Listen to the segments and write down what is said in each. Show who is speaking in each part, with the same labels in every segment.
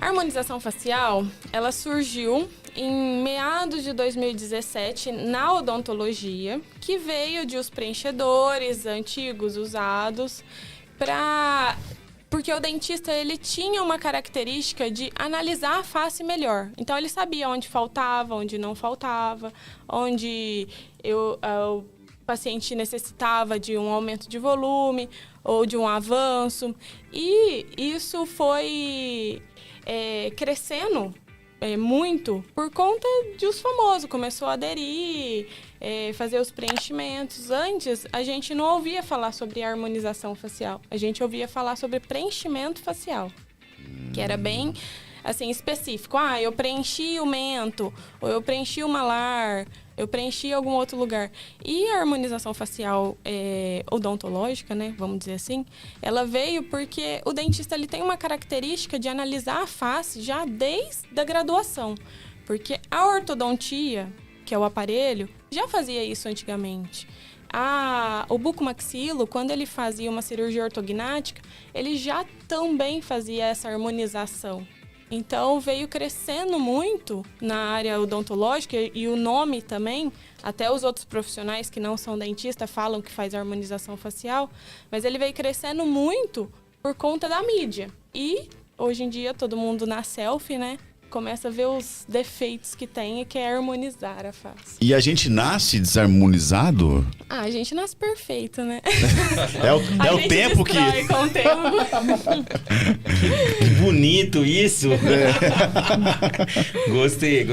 Speaker 1: A harmonização facial, ela surgiu em meados de 2017 na odontologia, que veio de os preenchedores antigos usados porque o dentista ele tinha uma característica de analisar a face melhor. Então ele sabia onde faltava, onde não faltava, onde o paciente necessitava de um aumento de volume ou de um avanço. E isso foi crescendo muito por conta de os famosos. Começou a aderir, fazer os preenchimentos. Antes, a gente não ouvia falar sobre harmonização facial. A gente ouvia falar sobre preenchimento facial, que era bem assim, específico. Eu preenchi o mento, ou eu preenchi o malar, eu preenchi algum outro lugar. E a harmonização facial odontológica, né, vamos dizer assim, ela veio porque o dentista ele tem uma característica de analisar a face já desde a graduação. Porque a ortodontia, que é o aparelho, já fazia isso antigamente. O bucomaxilo, quando ele fazia uma cirurgia ortognática, ele já também fazia essa harmonização. Então, veio crescendo muito na área odontológica e o nome também, até os outros profissionais que não são dentistas falam que faz harmonização facial, mas ele veio crescendo muito por conta da mídia. E, hoje em dia, todo mundo na selfie, né? Começa a ver os defeitos que tem e quer harmonizar a face.
Speaker 2: E a gente nasce desarmonizado?
Speaker 1: A gente nasce perfeito, né?
Speaker 2: É o tempo que...
Speaker 1: com o tempo.
Speaker 3: Que bonito isso! Gostei.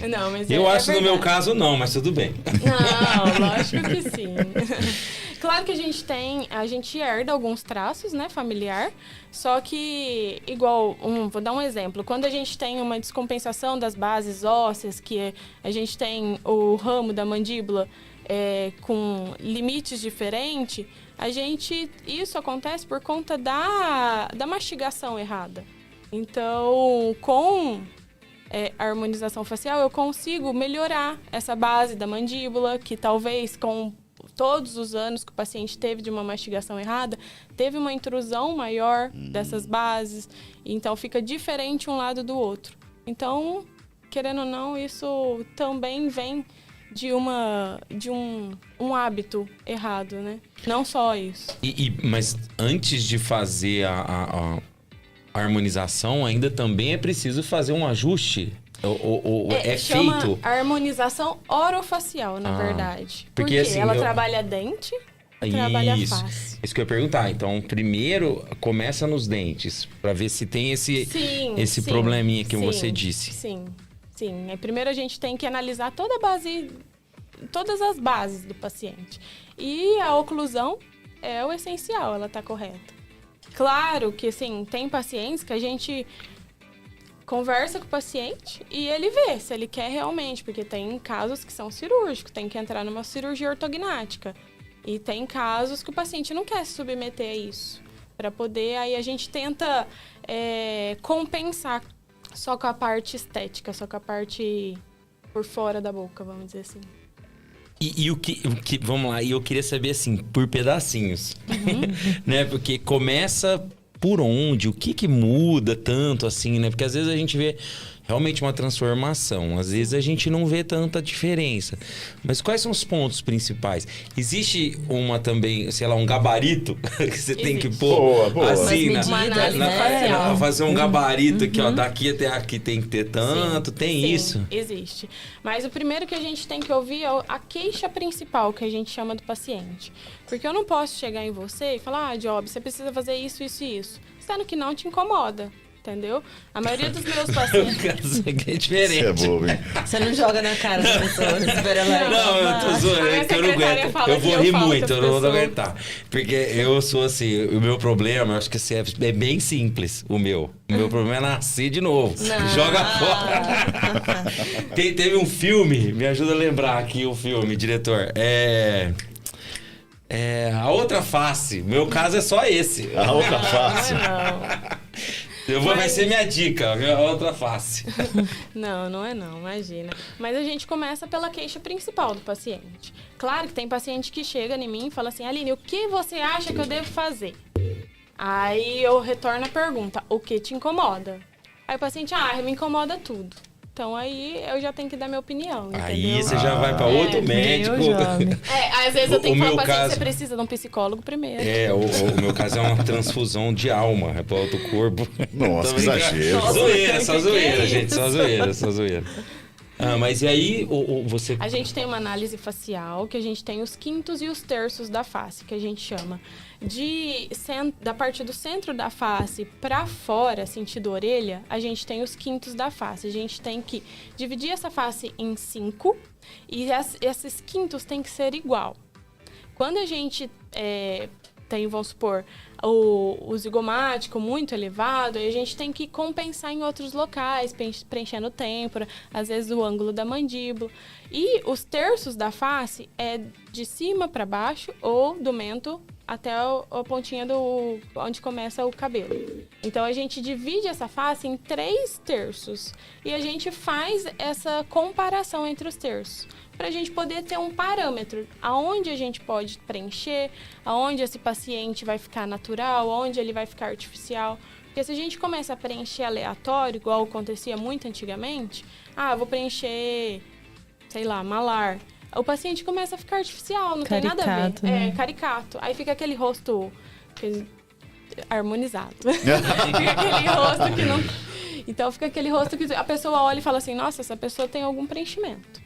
Speaker 1: Não, mas
Speaker 3: eu acho
Speaker 1: verdade.
Speaker 3: no meu caso não, mas tudo bem.
Speaker 1: Não, lógico que sim. Claro que a gente herda alguns traços, né, familiar, só que, vou dar um exemplo, quando a gente tem uma descompensação das bases ósseas, que a gente tem o ramo da mandíbula com limites diferentes, isso acontece por conta da mastigação errada. Então, com a harmonização facial, eu consigo melhorar essa base da mandíbula, que talvez com todos os anos que o paciente teve de uma mastigação errada, teve uma intrusão maior dessas bases, então fica diferente um lado do outro. Então, querendo ou não, isso também vem de um hábito errado, né? Não só isso.
Speaker 3: Mas antes de fazer a harmonização, ainda também é preciso fazer um ajuste? Ou
Speaker 1: chama
Speaker 3: feito?
Speaker 1: Harmonização orofacial, na verdade.
Speaker 3: Porque assim,
Speaker 1: ela trabalha dente e trabalha face.
Speaker 3: Isso que eu ia perguntar. Então, primeiro começa nos dentes, para ver se tem esse probleminha que você disse.
Speaker 1: Sim. Primeiro a gente tem que analisar todas as bases do paciente. E a oclusão é o essencial, ela está correta. Claro que, assim, tem pacientes que a gente conversa com o paciente e ele vê se ele quer realmente, porque tem casos que são cirúrgicos, tem que entrar numa cirurgia ortognática. E tem casos que o paciente não quer se submeter a isso. Para poder, aí a gente tenta compensar só com a parte estética, só com a parte por fora da boca, vamos dizer assim.
Speaker 3: E o que, vamos lá, e eu queria saber assim, por pedacinhos, né? Porque começa por onde, o que muda tanto assim, né? Porque às vezes a gente vê realmente uma transformação, às vezes a gente não vê tanta diferença. Mas quais são os pontos principais? Existe também, sei lá, um gabarito que você tem que pôr assim, fazer um gabarito aqui, ó, daqui até aqui tem que ter tanto, tem isso?
Speaker 1: Existe. Mas o primeiro que a gente tem que ouvir é a queixa principal que a gente chama do paciente. Porque eu não posso chegar em você e falar, Job, você precisa fazer isso, isso e isso. Sendo que não te incomoda. Entendeu? A maioria dos meus pacientes...
Speaker 3: é diferente.
Speaker 2: Isso é bobo, hein?
Speaker 4: Você não joga na cara das pessoas.
Speaker 3: Não, eu tô zoando, é que eu não aguento. Eu vou rir muito, eu não vou aguentar. Porque eu sou assim, o meu problema, acho que assim, é bem simples, o meu. O meu problema é nascer de novo.
Speaker 1: Não.
Speaker 3: Joga fora. Teve um filme, me ajuda a lembrar aqui o filme, diretor. A Outra Face. Meu caso é só esse.
Speaker 2: A outra face.
Speaker 3: Vai ser minha dica, a outra face.
Speaker 1: Não é não, imagina. Mas a gente começa pela queixa principal do paciente. Claro que tem paciente que chega em mim e fala assim, Aline, o que você acha que eu devo fazer? Aí eu retorno a pergunta, o que te incomoda? Aí o paciente, me incomoda tudo. Então aí eu já tenho que dar minha opinião,
Speaker 3: Aí
Speaker 1: entendeu?
Speaker 3: você já vai pra outro médico.
Speaker 1: Às vezes eu tenho que falar
Speaker 3: meu
Speaker 1: pro paciente,
Speaker 3: caso-
Speaker 1: você precisa de um psicólogo primeiro.
Speaker 3: O meu caso é uma transfusão de alma, é para outro corpo.
Speaker 2: Nossa,
Speaker 3: Tô
Speaker 2: que
Speaker 3: brincando.
Speaker 2: exagero.
Speaker 3: Só zoeira, só
Speaker 1: Que
Speaker 3: zoeira,
Speaker 1: é
Speaker 3: gente,
Speaker 1: isso?
Speaker 3: só zoeira. Mas e aí, você...
Speaker 1: A gente tem uma análise facial, que a gente tem os quintos e os terços da face, que a gente chama. Da parte do centro da face para fora, sentido orelha, a gente tem os quintos da face. A gente tem que dividir essa face em 5 e esses quintos têm que ser igual. Quando a gente tem, vamos supor, o zigomático muito elevado, aí a gente tem que compensar em outros locais, preenchendo têmpora, às vezes o ângulo da mandíbula. E os terços da face é de cima para baixo ou do mento até a pontinha onde começa o cabelo. Então a gente divide essa face em 3 terços e a gente faz essa comparação entre os terços, para a gente poder ter um parâmetro aonde a gente pode preencher, aonde esse paciente vai ficar natural, aonde ele vai ficar artificial. Porque se a gente começa a preencher aleatório, igual acontecia muito antigamente, vou preencher, sei lá, malar. O paciente começa a ficar artificial, não tem nada a ver.
Speaker 4: Caricato, né?
Speaker 1: Caricato. Aí fica aquele rosto harmonizado. Fica aquele rosto que não... Então fica aquele rosto que a pessoa olha e fala assim, nossa, essa pessoa tem algum preenchimento.